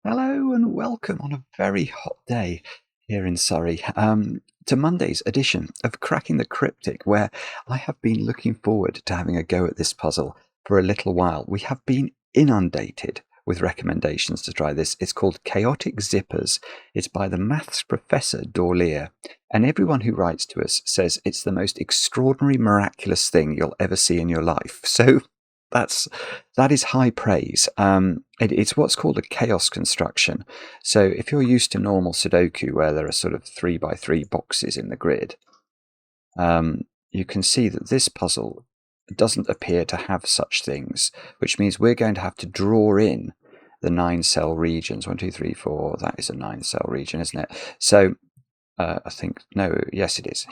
Hello and welcome on a very hot day here in Surrey to Monday's edition of Cracking the Cryptic, where I have been looking forward to having a go at this puzzle for a little while. We have been inundated with recommendations to try this. It's called Chaotic Zippers. It's by the maths professor Dorlir, and everyone who writes to us says it's the most extraordinary, miraculous thing you'll ever see in your life. So that is high praise. It's what's called a chaos construction. So if you're used to normal Sudoku, where there are sort of 3 by 3 boxes in the grid, you can see that this puzzle doesn't appear to have such things, which means we're going to have to draw in the 9-cell regions. 1, 2, 3, 4. That is a 9-cell region, isn't it? So I think, no, yes, it is.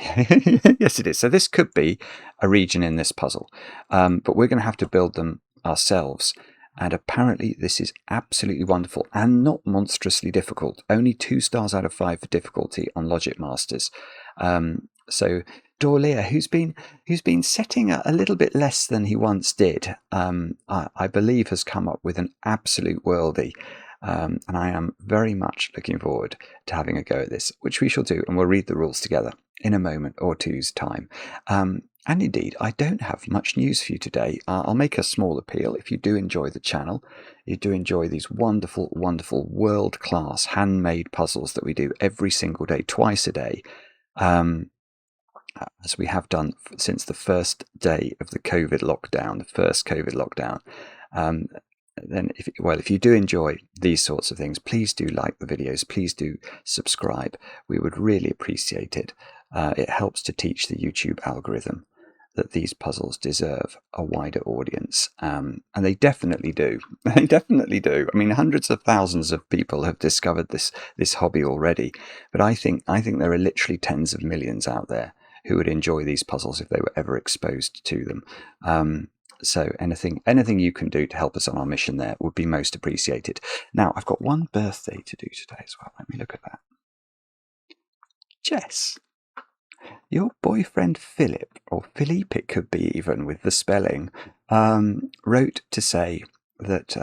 Yes, it is. So this could be a region in this puzzle, but we're going to have to build them ourselves. And apparently this is absolutely wonderful and not monstrously difficult. Only 2 stars out of 5 for difficulty on Logic Masters. So Dorlir, who's been setting a little bit less than he once did, I believe has come up with an absolute worldie. And I am very much looking forward to having a go at this, which we shall do, and we'll read the rules together in a moment or two's time. And indeed, I don't have much news for you today. I'll make a small appeal. If you do enjoy the channel, you do enjoy these wonderful, wonderful, world-class handmade puzzles that we do every single day, twice a day, as we have done since the first day of the COVID lockdown, the first COVID lockdown. Then if you do enjoy these sorts of things, please do like the videos, please do subscribe. We would really appreciate it. It helps to teach the YouTube algorithm that these puzzles deserve a wider audience, and they definitely do. They definitely do. I mean, hundreds of thousands of people have discovered this hobby already, but I think there are literally tens of millions out there who would enjoy these puzzles if they were ever exposed to them. So anything you can do to help us on our mission there would be most appreciated. Now, I've got one birthday to do today as well. Let me look at that. Jess, your boyfriend Philip, or Philippe it could be even with the spelling, wrote to say that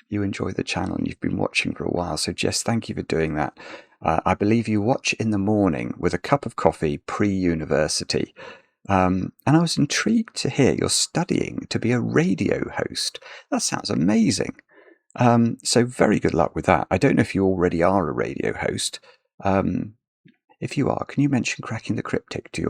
you enjoy the channel and you've been watching for a while. So Jess, thank you for doing that. I believe you watch in the morning with a cup of coffee pre-university. And I was intrigued to hear you're studying to be a radio host. That sounds amazing. So very good luck with that. I don't know if you already are a radio host. If you are, can you mention Cracking the Cryptic to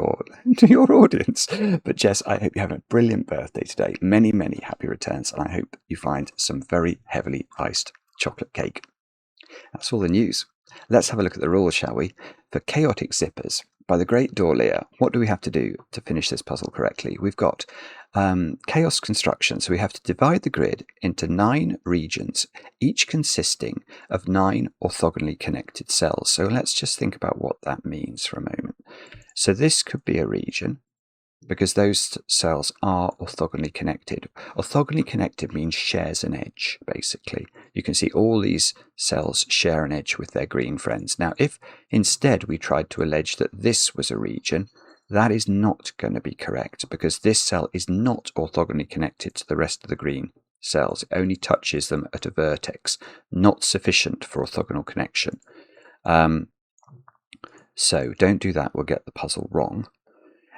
your audience? But Jess, I hope you have a brilliant birthday today. Many, many happy returns, and I hope you find some very heavily iced chocolate cake. That's all the news. Let's have a look at the rules, shall we? For Chaotic Zippers by the great Dorlir, what do we have to do to finish this puzzle correctly? We've got chaos construction, so we have to divide the grid into 9 regions, each consisting of 9 orthogonally connected cells. So let's just think about what that means for a moment. So this could be a region, because those cells are orthogonally connected. Orthogonally connected means shares an edge, basically. You can see all these cells share an edge with their green friends. Now, if instead we tried to allege that this was a region, that is not going to be correct, because this cell is not orthogonally connected to the rest of the green cells. It only touches them at a vertex, not sufficient for orthogonal connection. So don't do that, we'll get the puzzle wrong.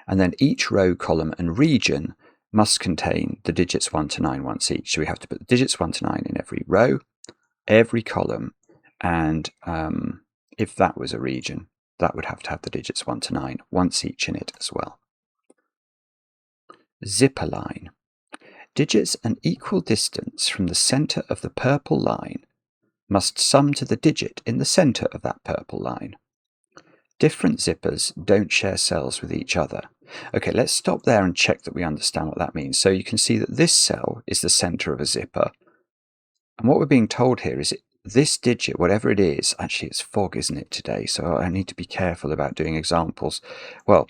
And then each row, column, and region must contain the digits 1 to 9 once each. So we have to put the digits 1 to 9 in every row, every column, and if that was a region, that would have to have the digits 1 to 9 once each in it as well. Zipper line. Digits an equal distance from the center of the purple line must sum to the digit in the center of that purple line. Different zippers don't share cells with each other. Okay, let's stop there and check that we understand what that means. So you can see that this cell is the center of a zipper. And what we're being told here is this digit, whatever it is, actually it's fog, isn't it, today? So I need to be careful about doing examples. Well,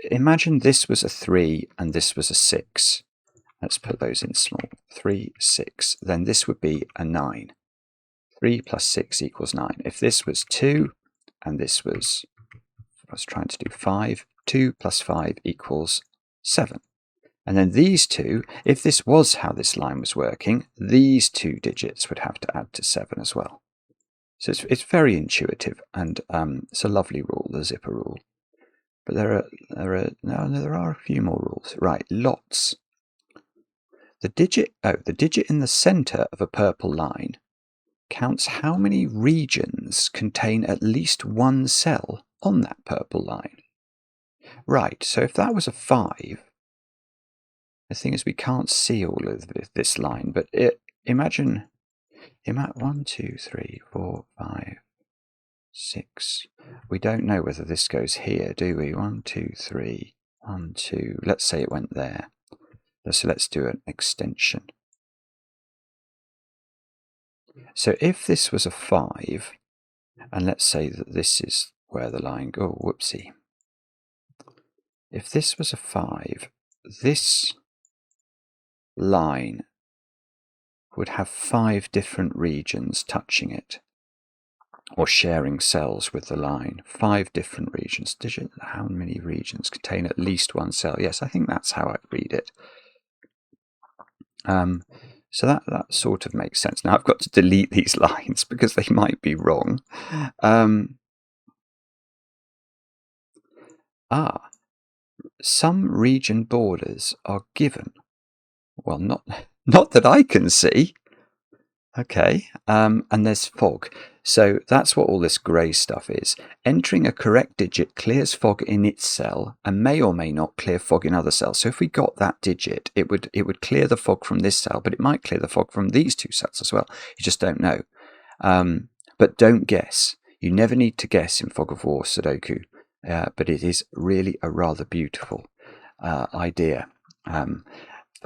imagine this was a 3 and this was a 6. Let's put those in small. 3, 6. Then this would be a 9. 3 plus 6 equals 9. If this was 2, and this was, I was trying to do 5, 2 plus 5 equals 7. And then these two, if this was how this line was working, these two digits would have to add to 7 as well. So it's very intuitive, and it's a lovely rule, the zipper rule. But there are a few more rules. Right, lots. The digit in the center of a purple line counts how many regions contain at least one cell on that purple line. Right, so if that was a 5, the thing is we can't see all of this line, but imagine 1, 2, 3, 4, 5, 6. We don't know whether this goes here, do we? 1, 2, 3, 1, 2. Let's say it went there. So let's do an extension. So if this was a 5, and let's say that this is where the line goes, oh, whoopsie. If this was a 5, this line would have 5 different regions touching it, or sharing cells with the line. 5 different regions. How many regions contain at least one cell? Yes, I think that's how I'd read it. So that sort of makes sense. Now I've got to delete these lines because they might be wrong. Some region borders are given. Well, not that I can see. Okay, and there's fog. So that's what all this grey stuff is. Entering a correct digit clears fog in its cell and may or may not clear fog in other cells. So if we got that digit, it would clear the fog from this cell, but it might clear the fog from these two cells as well. You just don't know. But don't guess. You never need to guess in Fog of War Sudoku, but it is really a rather beautiful idea.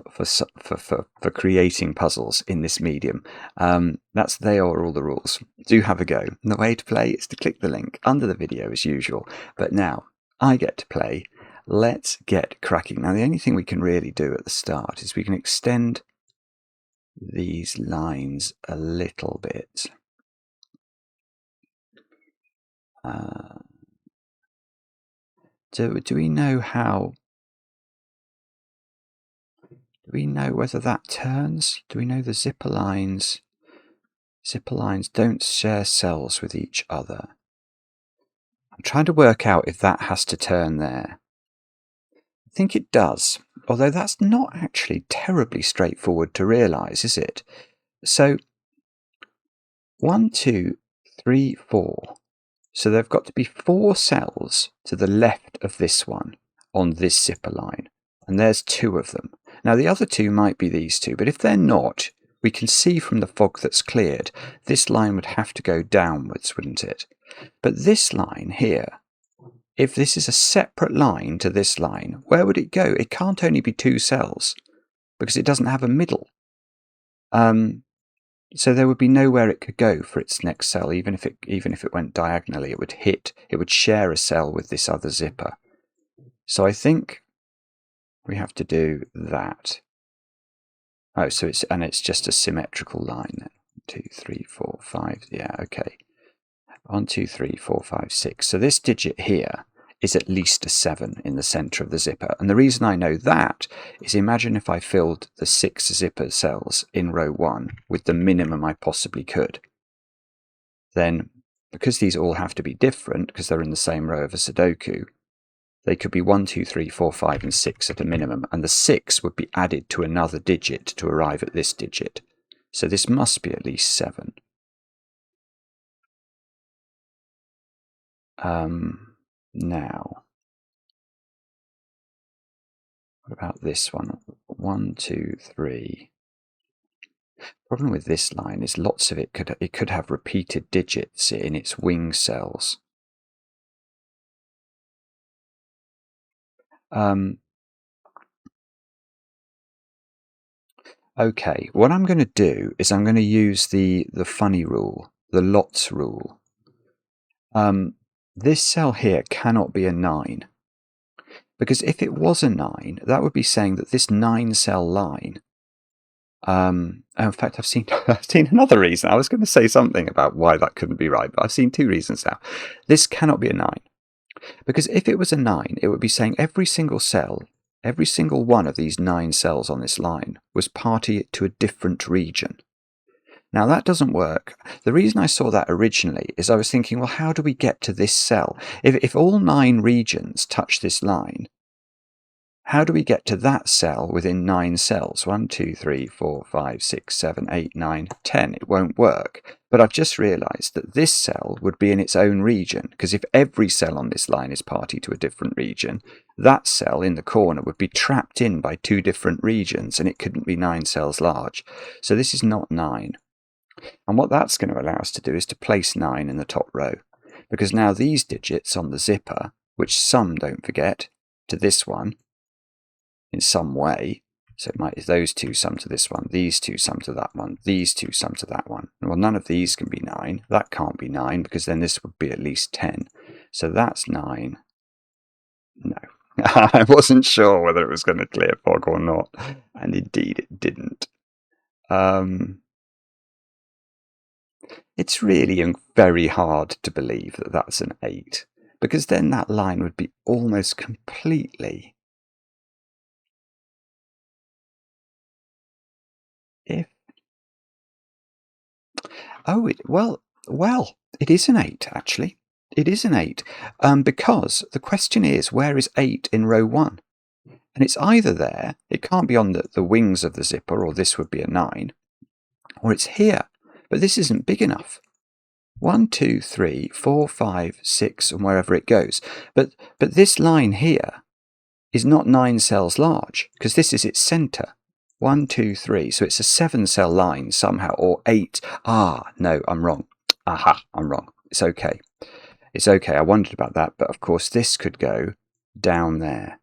For creating puzzles in this medium. They are all the rules. Do have a go. And the way to play is to click the link under the video as usual. But now I get to play. Let's get cracking. Now the only thing we can really do at the start is we can extend these lines a little bit. Do we know how? Do we know whether that turns? Do we know the zipper lines? Zipper lines don't share cells with each other. I'm trying to work out if that has to turn there. I think it does, although that's not actually terribly straightforward to realise, is it? So 1, 2, 3, 4. So there've got to be 4 cells to the left of this one on this zipper line, and there's 2 of them. Now the other 2 might be these 2, but if they're not, we can see from the fog that's cleared, this line would have to go downwards, wouldn't it? But this line here, if this is a separate line to this line, where would it go? It can't only be 2 cells, because it doesn't have a middle. So there would be nowhere it could go for its next cell, even if it went diagonally, it would share a cell with this other zipper. So I think we have to do that. Oh, so it's just a symmetrical line then. 2, 3, 4, 5. Yeah, okay. 1, 2, 3, 4, 5, 6. So this digit here is at least a 7 in the center of the zipper. And the reason I know that is, imagine if I filled the 6 zipper cells in row 1 with the minimum I possibly could. Then, because these all have to be different, because they're in the same row of a Sudoku, they could be 1, 2, 3, 4, 5, and 6 at a minimum, and the 6 would be added to another digit to arrive at this digit. So this must be at least 7. Now, what about this one? 1, 2, 3. Problem with this line is lots of it could have repeated digits in its wing cells. Okay, what I'm going to do is I'm going to use the funny rule, the lots rule. This cell here cannot be a 9, because if it was a 9, that would be saying that this 9-cell line. In fact, I've seen another reason. I was going to say something about why that couldn't be right, but I've seen 2 reasons now. This cannot be a 9, because if it was a 9, it would be saying every single cell every single one of these 9 cells on this line was party to a different region. Now that doesn't work. The reason I saw that originally is I was thinking, well, how do we get to this cell? If all 9 regions touch this line, how do we get to that cell within 9 cells? 1, 2, 3, 4, 5, 6, 7, 8, 9, 10. It won't work. But I've just realised that this cell would be in its own region, because if every cell on this line is party to a different region, that cell in the corner would be trapped in by 2 different regions, and it couldn't be 9 cells large. So this is not 9. And what that's going to allow us to do is to place 9 in the top row, because now these digits on the zipper, which sum, don't forget, to this one in some way, so it might, those 2 sum to this one, these 2 sum to that one, these 2 sum to that one. Well, none of these can be 9. That can't be 9, because then this would be at least 10. So that's 9. No. I wasn't sure whether it was going to clear fog or not, and indeed it didn't. It's really very hard to believe that that's an 8, because then that line would be almost completely... Well, it is an 8, actually. It is an 8, because the question is, where is 8 in row 1? And it's either there, it can't be on the wings of the zipper, or this would be a 9, or it's here, but this isn't big enough. 1, 2, 3, 4, 5, 6, and wherever it goes. But this line here is not 9 cells large, because this is its centre. 1, 2, 3, so it's a 7-cell line somehow, or 8. No, I'm wrong. Aha, I'm wrong. It's okay. It's okay, I wondered about that, but of course this could go down there.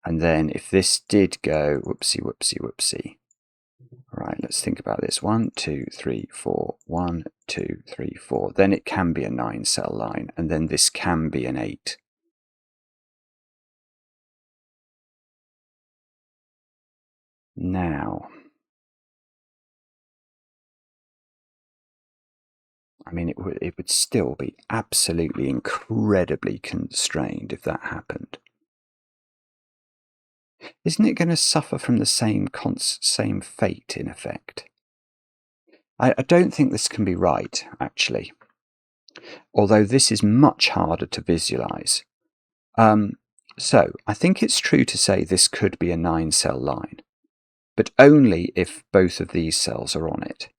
And then if this did go, whoopsie. Right, let's think about this. 1, 2, 3, 4. 1, 2, 3, 4. Then it can be a 9-cell line, and then this can be an 8. Now, I mean, it would still be absolutely incredibly constrained if that happened. Isn't it going to suffer from the same fate, in effect? I don't think this can be right, actually. Although this is much harder to visualize. So, I think it's true to say this could be a 9-cell line, but only if both of these cells are on it.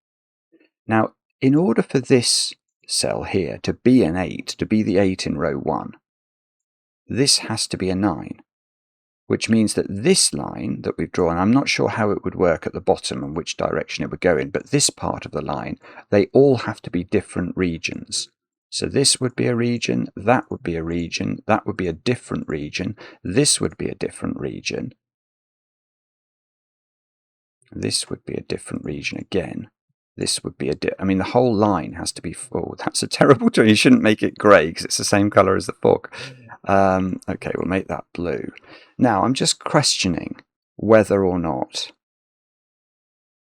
Now, in order for this cell here to be an 8, to be the 8 in row 1, this has to be a 9, which means that this line that we've drawn, I'm not sure how it would work at the bottom and which direction it would go in, but this part of the line, they all have to be different regions. So this would be a region, that would be a region, that would be a different region, this would be a different region, this would be a different region again. This would be I mean, the whole line has to be full. That's a terrible term. You shouldn't make it grey because it's the same colour as the fork. Okay, we'll make that blue. Now, I'm just questioning whether or not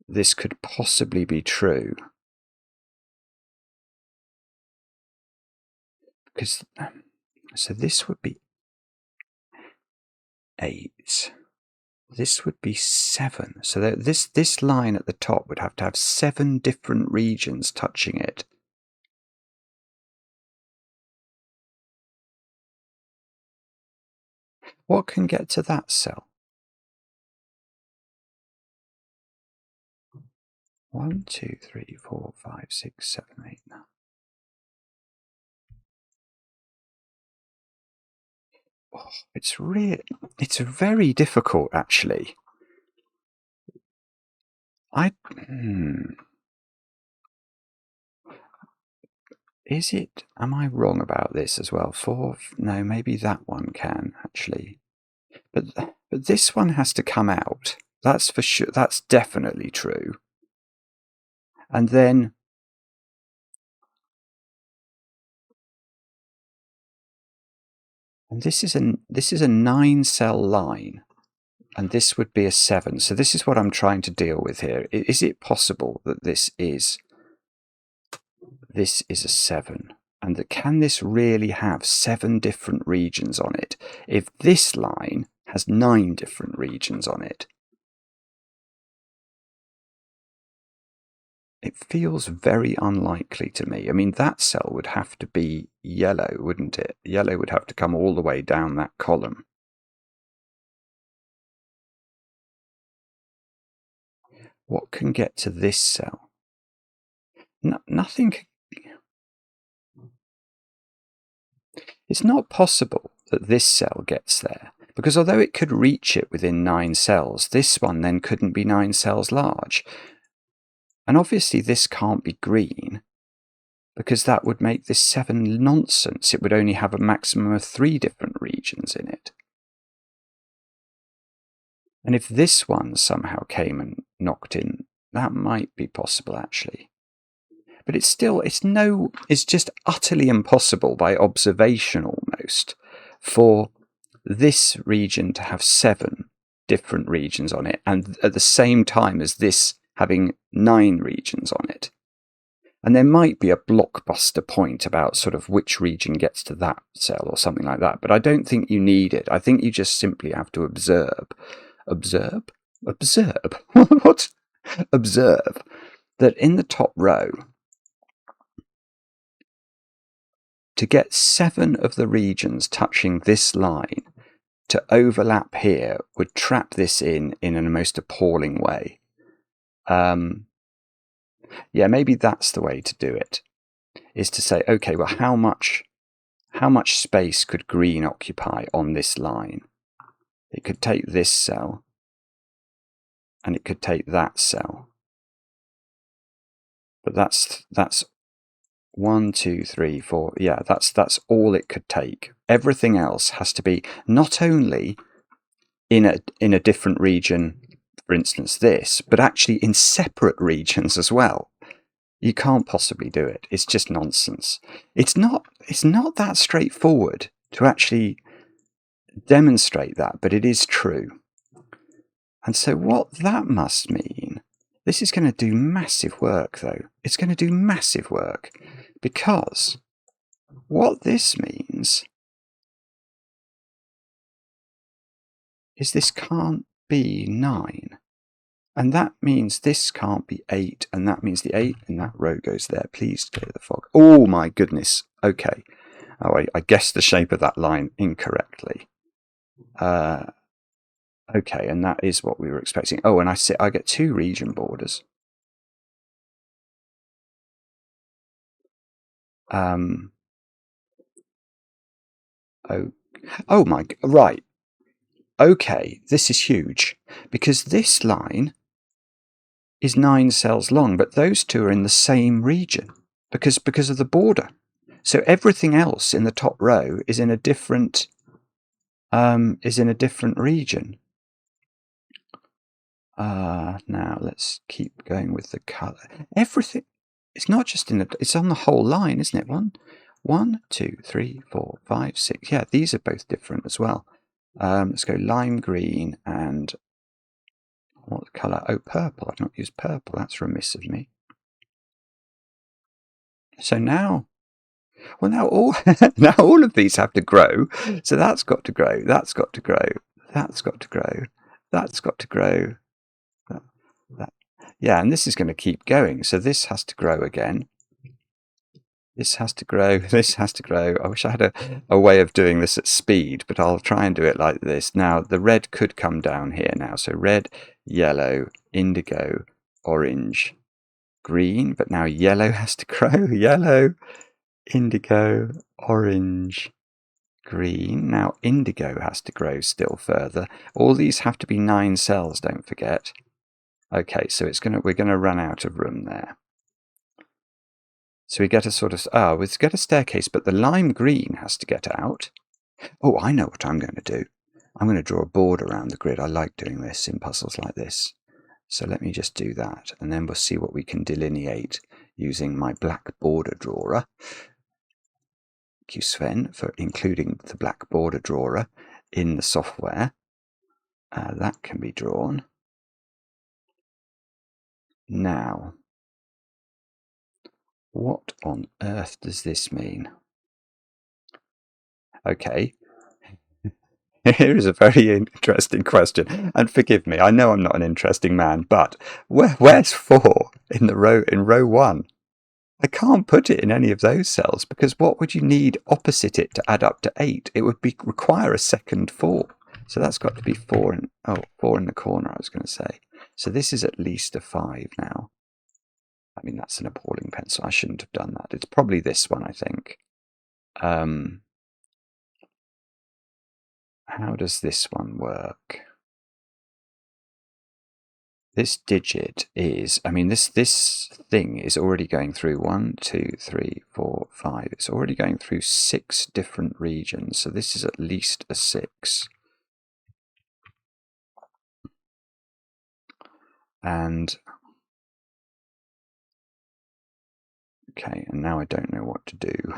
this could possibly be true. Because, so this would be 8. This would be 7. So this line at the top would have to have 7 different regions touching it. What can get to that cell? 1, 2, 3, 4, 5, 6, 7, 8, 9. Oh, it's very difficult, actually. Is it? Am I wrong about this as well? 4? No, maybe that one can, actually. But this one has to come out. That's for sure. That's definitely true. And then this is a 9-cell line, and this would be a 7. So this is what I'm trying to deal with here. Is it possible that this is a 7? And can this really have 7 different regions on it? If this line has 9 different regions on it. It feels very unlikely to me. I mean, that cell would have to be yellow, wouldn't it? Yellow would have to come all the way down that column. What can get to this cell? Nothing. It's not possible that this cell gets there, because although it could reach it within 9 cells, this one then couldn't be 9 cells large. And obviously this can't be green, because that would make this 7 nonsense. It would only have a maximum of 3 different regions in it. And if this one somehow came and knocked in, that might be possible actually. But it's just utterly impossible by observation almost for this region to have 7 different regions on it, and at the same time as this having 9 regions on it. And there might be a blockbuster point about sort of which region gets to that cell or something like that, but I don't think you need it. I think you just simply have to observe what? Observe that in the top row, to get 7 of the regions touching this line to overlap here would trap this in a most appalling way. Yeah, maybe that's the way to do it, is to say, okay, well, how much space could green occupy on this line? It could take this cell, and it could take that cell. But that's 1, 2, 3, 4. Yeah, that's all it could take. Everything else has to be not only in a different region, for instance this, but actually in separate regions as well. You can't possibly do it. It's just nonsense. It's not that straightforward to actually demonstrate that, but it is true. And so what that must mean, this is going to do massive work though. It's going to do massive work, because what this means is this can't be 9. And that means this can't be 8, and that means the 8 in that row goes there. Please clear the fog. Oh my goodness. Okay. Oh, I guessed the shape of that line incorrectly. Okay, and that is what we were expecting. Oh, and I get 2 region borders. Oh my, right. Okay, this is huge, because this line is 9 cells long, but those 2 are in the same region because of the border. So everything else in the top row is in a different region. Now let's keep going with the color. Everything, it's not just it's on the whole line, isn't it? 1, 2, 3, 4, 5, 6. Yeah, these are both different as well. Let's go lime green and what colour? Oh, purple. I've not used purple. That's remiss of me. So now all now all of these have to grow. So that's got to grow. That's got to grow. That's got to grow. That's got to grow. Yeah, and this is going to keep going. So this has to grow again. This has to grow. This has to grow. I wish I had a way of doing this at speed, but I'll try and do it like this. Now, the red could come down here now. So red, yellow, indigo, orange, green. But now yellow has to grow. Yellow, indigo, orange, green. Now indigo has to grow still further. All these have to be 9 cells, don't forget. Okay, so we're gonna run out of room there. So we get a sort of we get a staircase, but the lime green has to get out. Oh, I know what I'm going to do. I'm going to draw a border around the grid. I like doing this in puzzles like this. So let me just do that, and then we'll see what we can delineate using my black border drawer. Thank you, Sven, for including the black border drawer in the software. That can be drawn. Now, what on earth does this mean? Okay. Here is a very interesting question, and forgive me, I know I'm not an interesting man, but where's 4 in row 1? I can't put it in any of those cells because what would you need opposite it to add up to 8? It would require a second 4. So that's got to be 4 in, 4 in the corner, I was going to say. So this is at least a 5 now. I mean, that's an appalling pencil. I shouldn't have done that. It's probably this one, I think. How does this one work? This digit is, I mean, this thing is already going through 1, 2, 3, 4, 5. It's already going through 6 different regions. So this is at least a 6. And okay, and now I don't know what to do.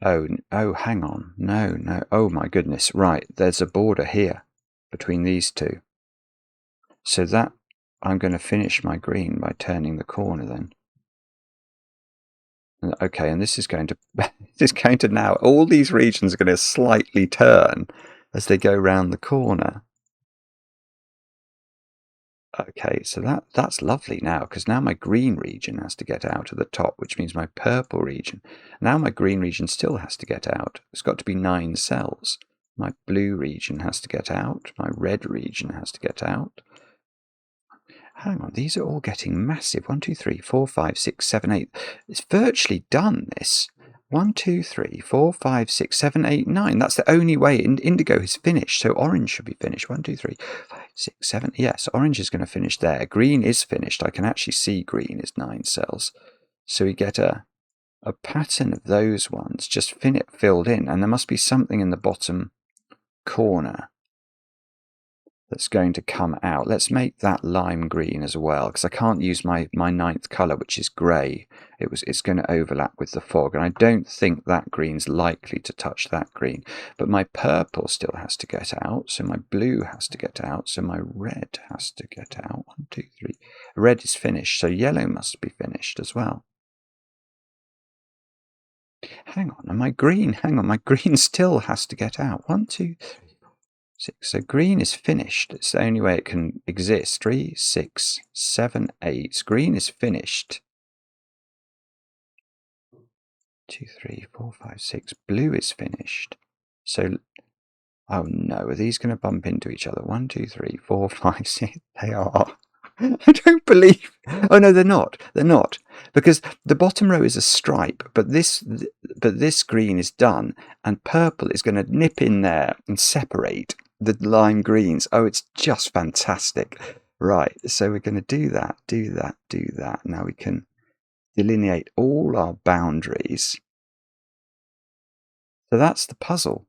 Oh, hang on. No. Oh my goodness. Right, there's a border here between these two. So that I'm going to finish my green by turning the corner then. Okay, and this is going to now, all these regions are going to slightly turn as they go round the corner. Okay, so that's lovely now, because now my green region has to get out of the top, which means my purple region. Now my green region still has to get out. It's got to be 9 cells. My blue region has to get out. My red region has to get out. Hang on, these are all getting massive. 1, 2, 3, 4, 5, 6, 7, 8. It's virtually done, this. 1, 2, 3, 4, 5, 6, 7, 8, 9. That's the only way indigo is finished. So orange should be finished. 1, 2, 3, 5, 6, 7. Yes, orange is going to finish there. Green is finished. I can actually see green is 9 cells. So we get a pattern of those ones just filled in. And there must be something in the bottom corner that's going to come out. Let's make that lime green as well, because I can't use my 9th colour, which is grey. It's going to overlap with the fog, and I don't think that green's likely to touch that green. But my purple still has to get out, so my blue has to get out, so my red has to get out. 1, 2, 3. Red is finished, so yellow must be finished as well. Hang on, my green still has to get out. 1, 2, 3. 6. So green is finished. It's the only way it can exist. 3, 6, 7, 8. Green is finished. 2, 3, 4, 5, 6. Blue is finished. So, oh no, are these going to bump into each other? 1, 2, 3, 4, 5, 6. They are. I don't believe. Oh no, they're not. They're not, because the bottom row is a stripe, but this green is done, and purple is going to nip in there and separate the lime greens. Oh, it's just fantastic. Right, so we're going to do that. Now we can delineate all our boundaries. So that's the puzzle.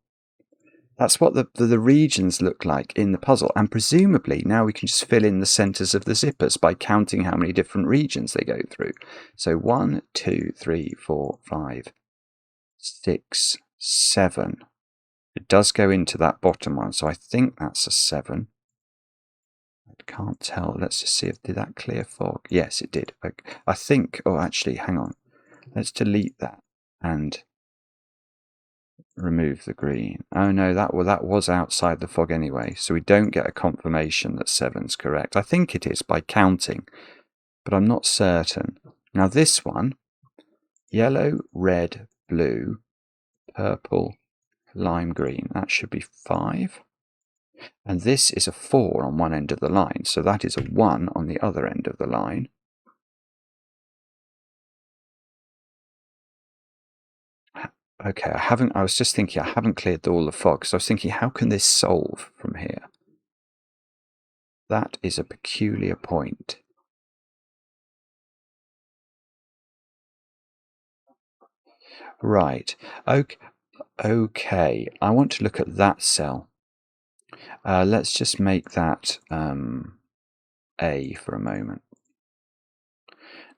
That's what the regions look like in the puzzle. And presumably now we can just fill in the centers of the zippers by counting how many different regions they go through. So 1, 2, 3, 4, 5, 6, 7. It does go into that bottom one, so I think that's a 7. I can't tell. Let's just see did that clear fog? Yes, it did. I think, oh, actually, hang on. Let's delete that and remove the green. Oh no, that was outside the fog anyway, so we don't get a confirmation that 7's correct. I think it is by counting, but I'm not certain. Now this one, yellow, red, blue, purple, lime green, that should be 5. And this is a 4 on one end of the line, so that is a 1 on the other end of the line. Okay, I was just thinking, I haven't cleared all the fog, so I was thinking, how can this solve from here? That is a peculiar point. Right, okay, I want to look at that cell. Let's just make that A for a moment.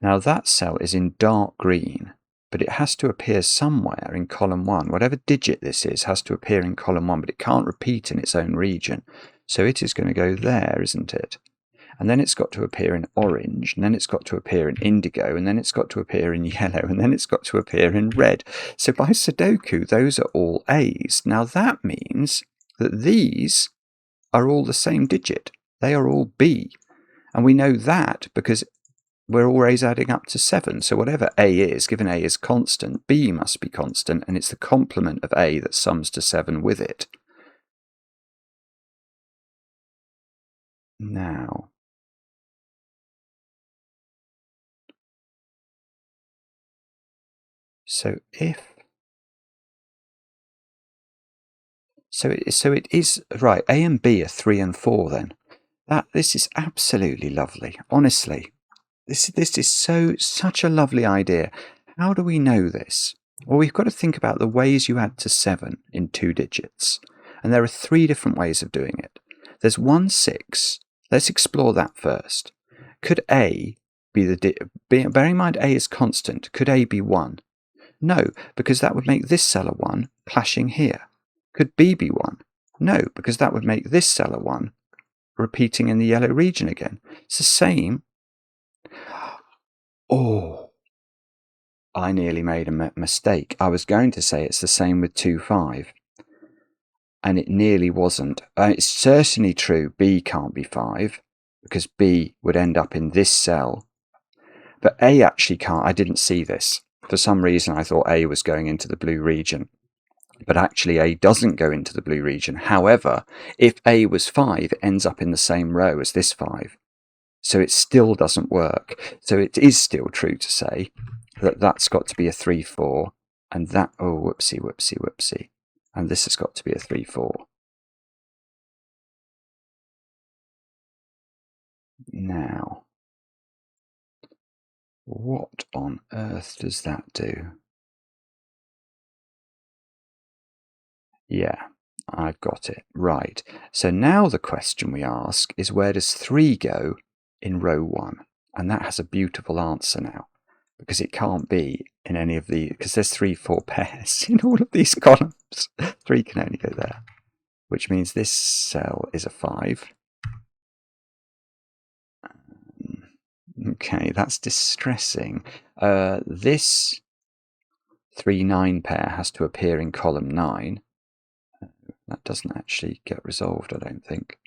Now that cell is in dark green, but it has to appear somewhere in column 1. Whatever digit this is has to appear in column 1, but it can't repeat in its own region. So it is going to go there, isn't it? and then it's got to appear in orange, and then it's got to appear in indigo, and then it's got to appear in yellow, and then it's got to appear in red. So by Sudoku, those are all A's. Now that means that these are all the same digit. They are all B. And we know that because we're always adding up to 7. So whatever A is, given A is constant, B must be constant, and it's the complement of A that sums to 7 with it. Now, so it is right. A and B are 3 and 4 then. This is absolutely lovely. Honestly, this is such a lovely idea. How do we know this? Well, we've got to think about the ways you add to 7 in 2 digits, and there are 3 different ways of doing it. There's 1, 6. Let's explore that first. Could A be bearing in mind A is constant? Could A be 1? No, because that would make this cell a 1 clashing here. Could B be 1? No, because that would make this cell a 1 repeating in the yellow region again. It's the same. Oh, I nearly made a mistake. I was going to say it's the same with 2, 5. And it nearly wasn't. It's certainly true B can't be 5, because B would end up in this cell. But A actually can't. I didn't see this. For some reason, I thought A was going into the blue region. But actually, A doesn't go into the blue region. However, if A was 5, it ends up in the same row as this 5. So it still doesn't work. So it is still true to say that that's got to be a 3, 4. And that, oh, whoopsie, whoopsie, whoopsie. And this has got to be a 3, 4. Now, what on earth does that do? Yeah, I've got it. Right. So now the question we ask is, where does 3 go in row 1? And that has a beautiful answer now, because it can't be in any of the, because there's 3, 4 pairs in all of these columns. 3 can only go there, which means this cell is a 5. Okay, that's distressing. This 3, 9 pair has to appear in column 9. That doesn't actually get resolved, I don't think.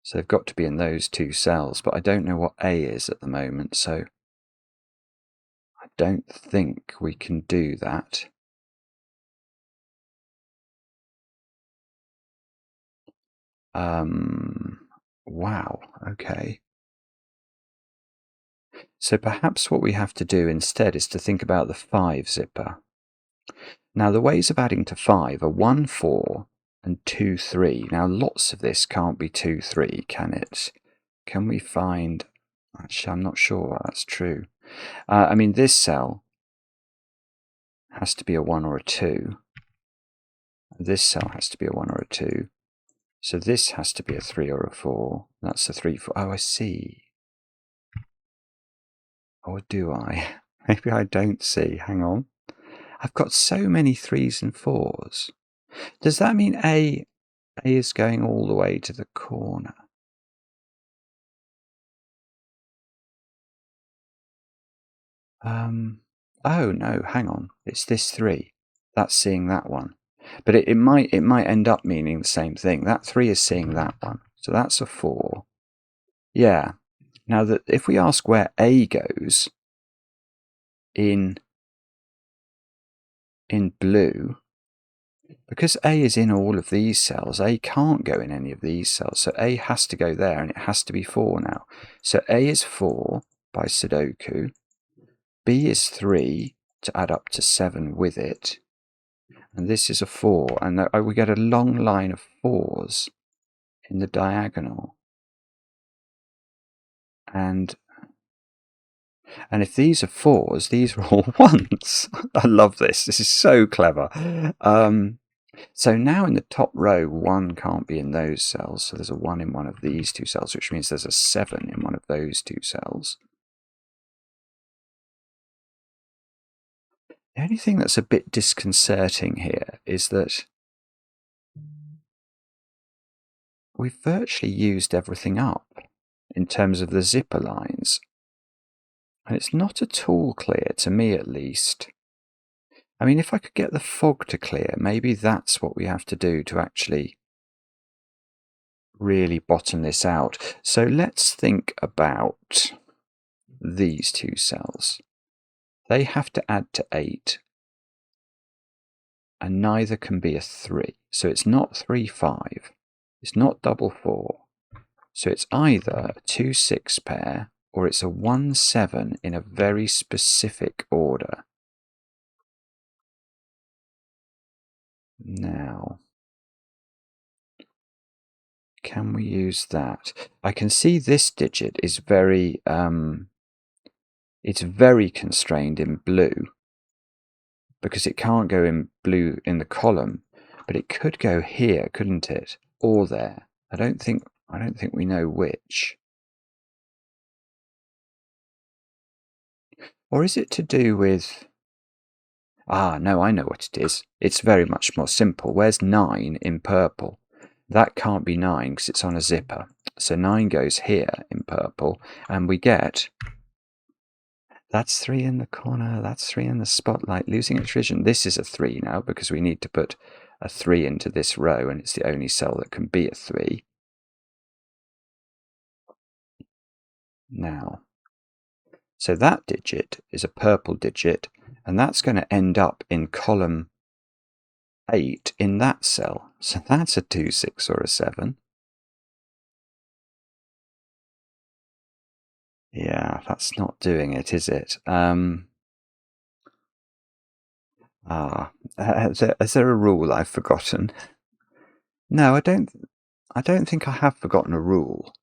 So they've got to be in those 2 cells, but I don't know what A is at the moment, so I don't think we can do that. Wow, okay. So perhaps what we have to do instead is to think about the 5 zipper. Now the ways of adding to 5 are 1, 4 and 2, 3. Now lots of this can't be 2, 3, can it? Can we find... Actually, I'm not sure that's true. I mean, this cell has to be a 1 or a 2. This cell has to be a 1 or a 2. So this has to be a 3 or a 4. That's a 3, 4. Oh, I see. Or do I? Maybe I don't see. Hang on. I've got so many 3s and 4s. Does that mean A is going all the way to the corner? Oh no, hang on. It's this 3. That's seeing that one. But it might end up meaning the same thing. That 3 is seeing that one. So that's a 4. Yeah. Now that if we ask where A goes in blue, because A is in all of these cells, A can't go in any of these cells. So A has to go there, and it has to be 4 now. So A is 4 by Sudoku. B is 3 to add up to 7 with it. And this is a 4. And we get a long line of 4s in the diagonal. And if these are 4s, these are all 1s. I love this. This is so clever. So now in the top row, 1 can't be in those cells. So there's a 1 in one of these 2 cells, which means there's a 7 in one of those 2 cells. The only thing that's a bit disconcerting here is that we've virtually used everything up in terms of the zipper lines. And it's not at all clear, to me at least. I mean, if I could get the fog to clear, maybe that's what we have to do to actually really bottom this out. So let's think about these two cells. They have to add to 8, and neither can be a 3. So it's not 3, 5. It's not double 4. So it's either a 2, 6 pair, or it's a 1, 7 in a very specific order. Now, can we use that? I can see this digit is very, it's very constrained in blue, because it can't go in blue in the column, but it could go here, couldn't it? Or there. I don't think we know which. Or is it to do with... Ah, no, I know what it is. It's very much more simple. Where's 9 in purple? That can't be 9 because it's on a zipper. So 9 goes here in purple, and we get... That's 3 in the corner, that's 3 in the spotlight, losing its vision. This is a 3 now because we need to put a 3 into this row, and it's the only cell that can be a 3. Now, so that digit is a purple digit, and that's going to end up in column 8 in that cell. So that's a 2, 6, or a 7. Yeah, that's not doing it, is it? Is there a rule I've forgotten? No, I don't think I have forgotten a rule.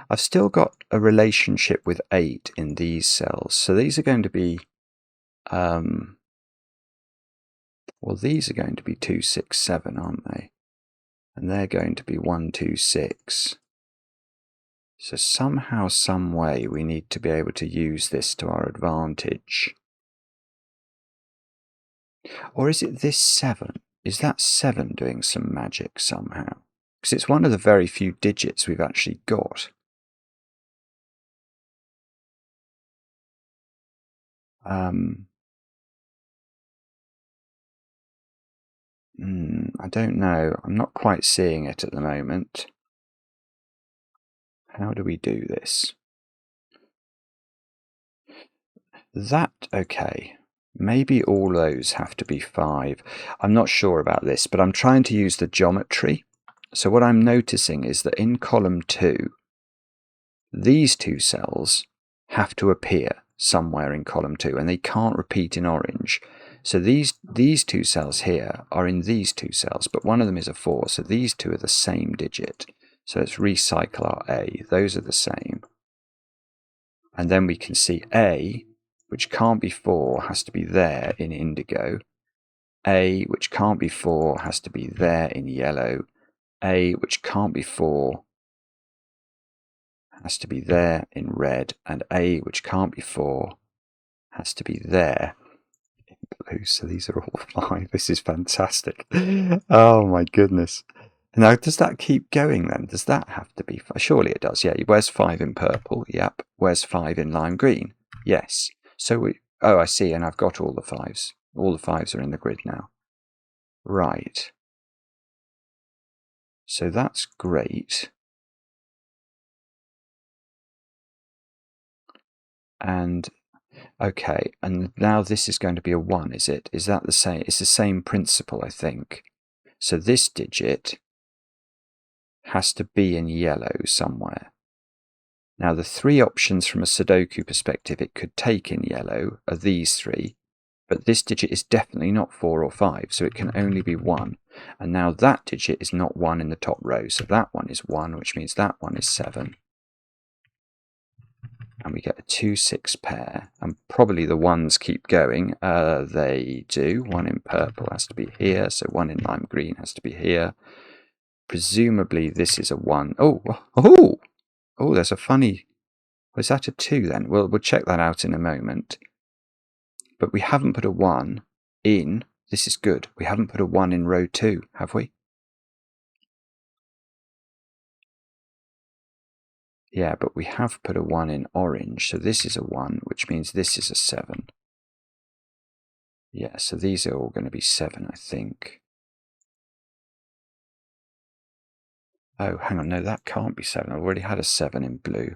I've still got a relationship with 8 in these cells. So these are going to be, well, these are going to be 2, 6, 7, aren't they? And they're going to be 1, 2, 6. So somehow, some way, we need to be able to use this to our advantage. Or is it this 7? Is that 7 doing some magic somehow? Because it's one of the very few digits we've actually got. I don't know. I'm not quite seeing it at the moment. How do we do this? Okay. Maybe all those have to be 5. I'm not sure about this, but I'm trying to use the geometry. So what I'm noticing is that in column 2, these two cells have to appear somewhere in column 2, and they can't repeat in orange. So these two cells here are in these two cells, but one of them is a 4, so these two are the same digit. So let's recycle our A. Those are the same. And then we can see A, which can't be 4, has to be there in indigo. A, which can't be 4, has to be there in yellow. A, which can't be 4, has to be there in red. And A, which can't be 4, has to be there in blue. So these are all 5. This is fantastic. Oh my goodness. Now, does that keep going then? Does that have to be 5? Surely it does. Yeah, where's 5 in purple? Yep. Where's 5 in lime green? Yes. So oh, I see, and I've got all the 5s. All the 5s are in the grid now. Right. So that's great. And okay, and now this is going to be a 1, is it? Is that the same? It's the same principle, I think. So this digit has to be in yellow somewhere. Now, the 3 options from a Sudoku perspective it could take in yellow are these 3, but this digit is definitely not 4 or 5, so it can only be 1. And now that digit is not 1 in the top row, so that one is 1, which means that one is 7. And we get a 2, 6 pair, and probably the 1s keep going. They do. 1 in purple has to be here, so 1 in lime green has to be here. Presumably this is a 1. Oh, there's a funny... Was that a 2 then? We'll check that out in a moment. But we haven't put a 1 in... This is good. We haven't put a 1 in row 2, have we? Yeah, but we have put a 1 in orange, so this is a 1, which means this is a 7. Yeah, so these are all going to be 7, I think. Oh, hang on, no, that can't be 7. I already had a 7 in blue.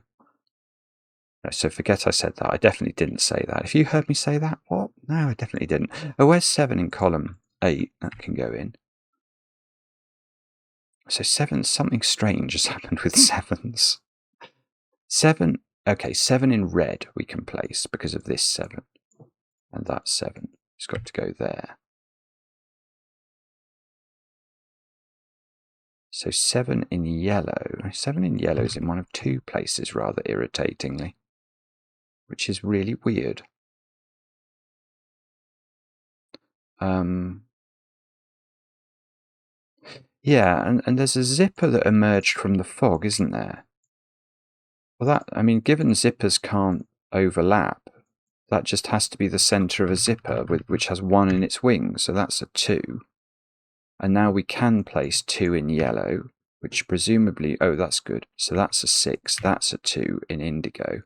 No, so forget I said that. I definitely didn't say that. If you heard me say that, what? No, I definitely didn't. Oh, where's 7 in column 8? That can go in. So 7, something strange has happened with 7s. 7, okay, 7 in red we can place because of this 7. And that 7. It's got to go there. So 7 in yellow. 7 in yellow is in one of 2 places, rather irritatingly, which is really weird. Yeah, and there's a zipper that emerged from the fog, isn't there? Well, I mean, given zippers can't overlap, that just has to be the center of a zipper, which has 1 in its wing, so that's a 2. And now we can place 2 in yellow, which presumably, oh, that's good. So that's a 6, that's a 2 in indigo.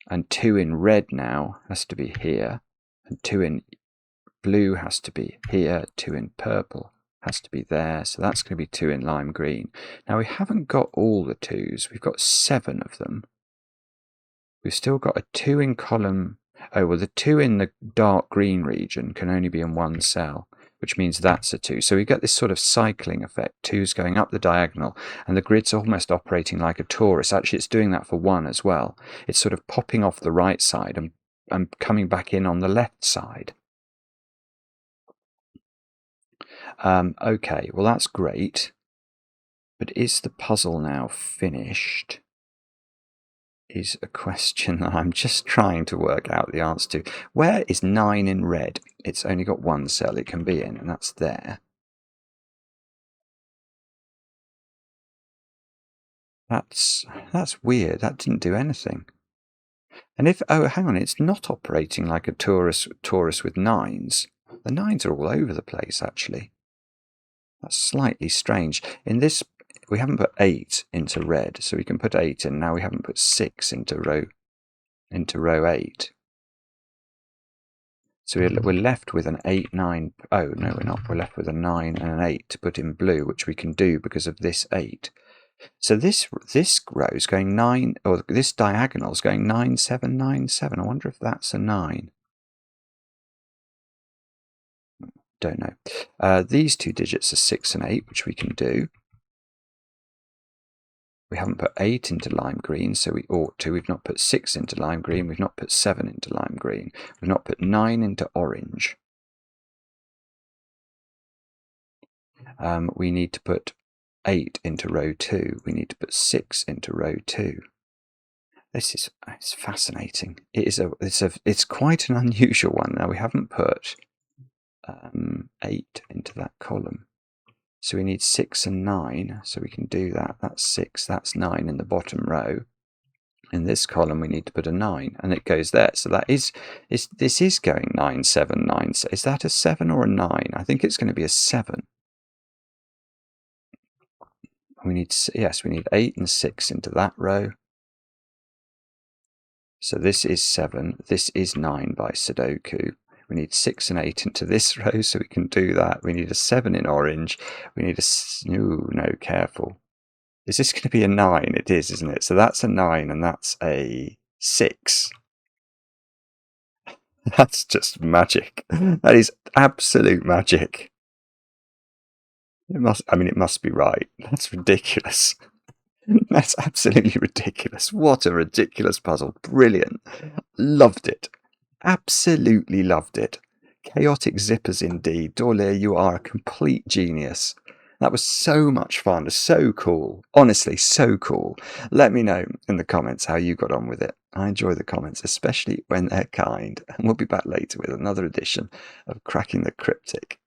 And 2 in red now has to be here, and 2 in blue has to be here, 2 in purple has to be there, so that's going to be 2 in lime green. Now we haven't got all the 2s, we've got 7 of them. We've still got a 2 in column, oh well, the 2 in the dark green region can only be in one cell, which means that's a 2. So we get this sort of cycling effect, 2's going up the diagonal, and the grid's almost operating like a torus. Actually, it's doing that for 1 as well. It's sort of popping off the right side and coming back in on the left side. Okay, well that's great. But is the puzzle now finished? Is a question that I'm just trying to work out the answer to. Where is 9 in red? It's only got 1 cell it can be in, and that's there. That's weird. That didn't do anything. And if, oh, hang on, it's not operating like a torus with 9s. The 9s are all over the place, actually. That's slightly strange. In this, we haven't put 8 into red, so we can put 8 in. Now we haven't put 6 into row 8. So we're left with an 8, 9. Oh, no, we're not. We're left with a 9 and an 8 to put in blue, which we can do because of this 8. So this row is going 9, or this diagonal is going 9, 7, 9, 7. I wonder if that's a 9. Don't know. These 2 digits are 6 and 8, which we can do. We haven't put 8 into lime green, so we ought to. We've not put 6 into lime green. We've not put 7 into lime green. We've not put 9 into orange. We need to put 8 into row 2. We need to put 6 into row 2. It's fascinating. It's quite an unusual one. Now we haven't put 8 into that column. So we need 6 and 9, so we can do that. That's 6, that's 9 in the bottom row. In this column we need to put a 9, and it goes there. So this is going 9, 7, 9. Is that a 7 or a 9? I think it's going to be a 7. We need 8 and 6 into that row. So this is 7, this is 9 by Sudoku. We need 6 and 8 into this row, so we can do that. We need a 7 in orange. We need no, careful. Is this going to be a 9? It is, isn't it? So that's a 9 and that's a 6. That's just magic. That is absolute magic. It must be right. That's ridiculous. That's absolutely ridiculous. What a ridiculous puzzle. Brilliant. Loved it. Absolutely loved it. Chaotic zippers indeed. Dorlir, you are a complete genius. That was so much fun. So cool. Honestly, so cool. Let me know in the comments how you got on with it. I enjoy the comments, especially when they're kind. And we'll be back later with another edition of Cracking the Cryptic.